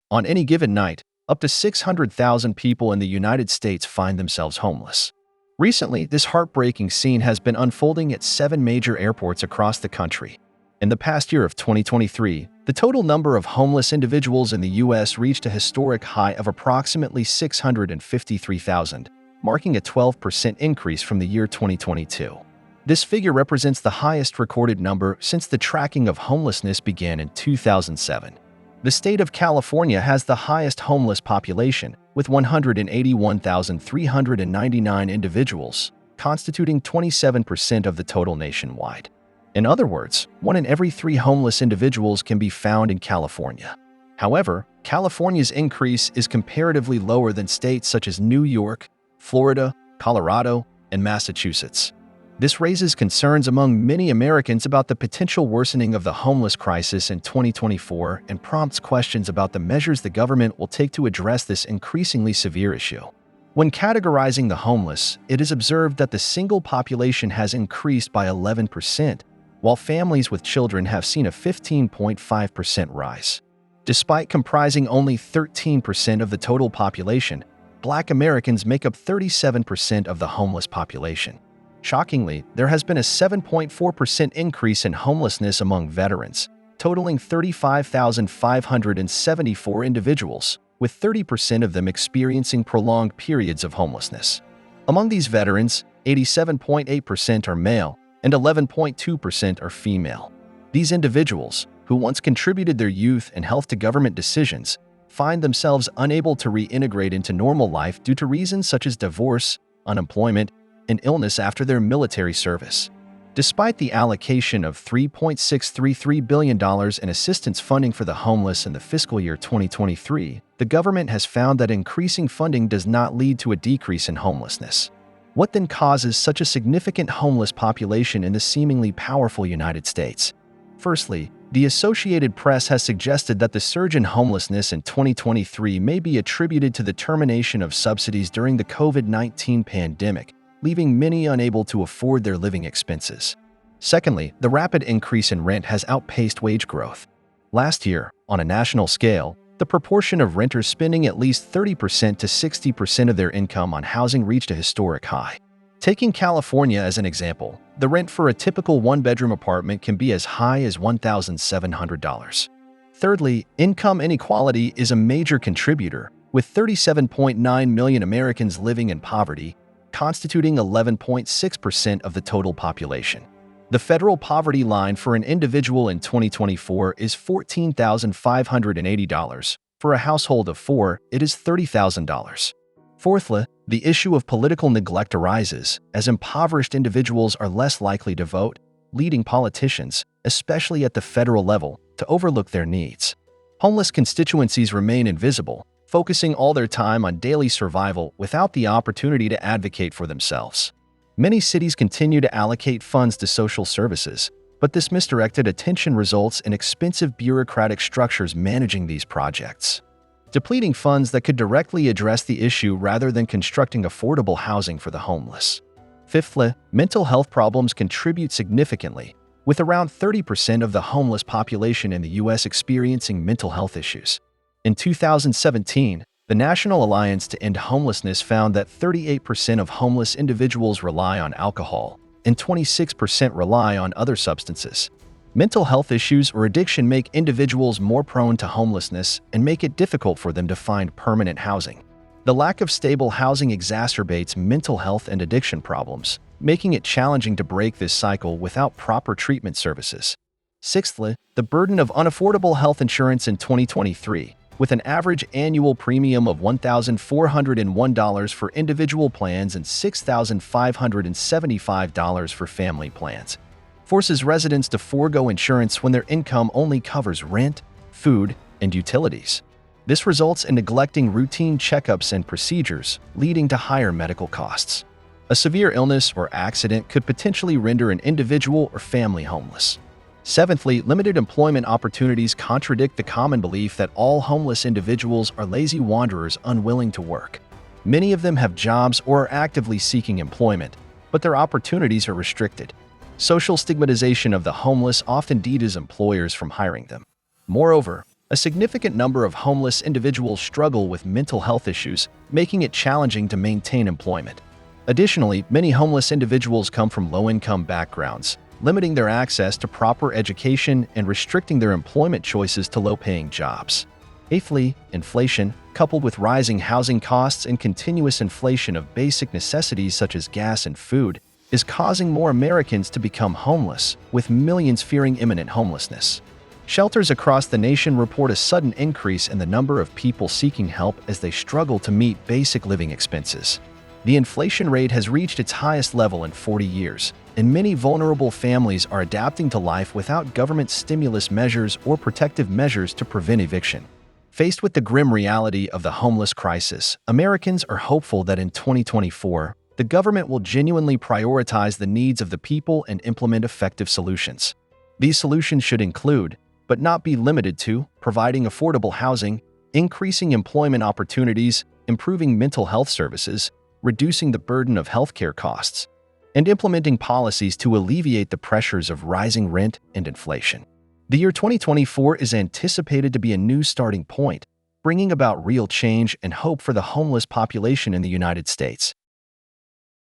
On any given night, up to 600,000 people in the United States find themselves homeless. Recently, this heartbreaking scene has been unfolding at 7 major airports across the country. In the past year of 2023, the total number of homeless individuals in the U.S. reached a historic high of approximately 653,000, marking a 12% increase from the year 2022. This figure represents the highest recorded number since the tracking of homelessness began in 2007. The state of California has the highest homeless population, with 181,399 individuals, constituting 27% of the total nationwide. In other words, 1 in every 3 homeless individuals can be found in California. However, California's increase is comparatively lower than states such as New York, Florida, Colorado, and Massachusetts. This raises concerns among many Americans about the potential worsening of the homeless crisis in 2024 and prompts questions about the measures the government will take to address this increasingly severe issue. When categorizing the homeless, it is observed that the single population has increased by 11%, while families with children have seen a 15.5% rise. Despite comprising only 13% of the total population, Black Americans make up 37% of the homeless population. Shockingly, there has been a 7.4% increase in homelessness among veterans, totaling 35,574 individuals, with 30% of them experiencing prolonged periods of homelessness. Among these veterans, 87.8% are male and 11.2% are female. These individuals, who once contributed their youth and health to government decisions, find themselves unable to reintegrate into normal life due to reasons such as divorce, unemployment, and illness after their military service. Despite the allocation of $3.633 billion in assistance funding for the homeless in the fiscal year 2023, the government has found that increasing funding does not lead to a decrease in homelessness. What then causes such a significant homeless population in the seemingly powerful United States? Firstly, the Associated Press has suggested that the surge in homelessness in 2023 may be attributed to the termination of subsidies during the COVID-19 pandemic, leaving many unable to afford their living expenses. Secondly, the rapid increase in rent has outpaced wage growth. Last year, on a national scale, the proportion of renters spending at least 30% to 60% of their income on housing reached a historic high. Taking California as an example, the rent for a typical one-bedroom apartment can be as high as $1,700. Thirdly, income inequality is a major contributor, with 37.9 million Americans living in poverty, constituting 11.6% of the total population. The federal poverty line for an individual in 2024 is $14,580. For a household of 4, it is $30,000. Fourthly, the issue of political neglect arises, as impoverished individuals are less likely to vote, leading politicians, especially at the federal level, to overlook their needs. Homeless constituencies remain invisible, focusing all their time on daily survival without the opportunity to advocate for themselves. Many cities continue to allocate funds to social services, but this misdirected attention results in expensive bureaucratic structures managing these projects, depleting funds that could directly address the issue rather than constructing affordable housing for the homeless. Fifthly, mental health problems contribute significantly, with around 30% of the homeless population in the U.S. experiencing mental health issues. In 2017, the National Alliance to End Homelessness found that 38% of homeless individuals rely on alcohol, and 26% rely on other substances. Mental health issues or addiction make individuals more prone to homelessness and make it difficult for them to find permanent housing. The lack of stable housing exacerbates mental health and addiction problems, making it challenging to break this cycle without proper treatment services. Sixthly, the burden of unaffordable health insurance in 2023, with an average annual premium of $1,401 for individual plans and $6,575 for family plans, forces residents to forego insurance when their income only covers rent, food, and utilities. This results in neglecting routine checkups and procedures, leading to higher medical costs. A severe illness or accident could potentially render an individual or family homeless. Seventhly, limited employment opportunities contradict the common belief that all homeless individuals are lazy wanderers unwilling to work. Many of them have jobs or are actively seeking employment, but their opportunities are restricted. Social stigmatization of the homeless often deters employers from hiring them. Moreover, A significant number of homeless individuals struggle with mental health issues, making it challenging to maintain employment. Additionally, many homeless individuals come from low-income backgrounds, limiting their access to proper education and restricting their employment choices to low-paying jobs. Eighthly, inflation, coupled with rising housing costs and continuous inflation of basic necessities such as gas and food, is causing more Americans to become homeless, with millions fearing imminent homelessness. Shelters across the nation report a sudden increase in the number of people seeking help as they struggle to meet basic living expenses. The inflation rate has reached its highest level in 40 years, and many vulnerable families are adapting to life without government stimulus measures or protective measures to prevent eviction. Faced with the grim reality of the homeless crisis, Americans are hopeful that in 2024, the government will genuinely prioritize the needs of the people and implement effective solutions. These solutions should include, but not be limited to, providing affordable housing, increasing employment opportunities, improving mental health services, reducing the burden of healthcare costs, and implementing policies to alleviate the pressures of rising rent and inflation. The year 2024 is anticipated to be a new starting point, bringing about real change and hope for the homeless population in the United States.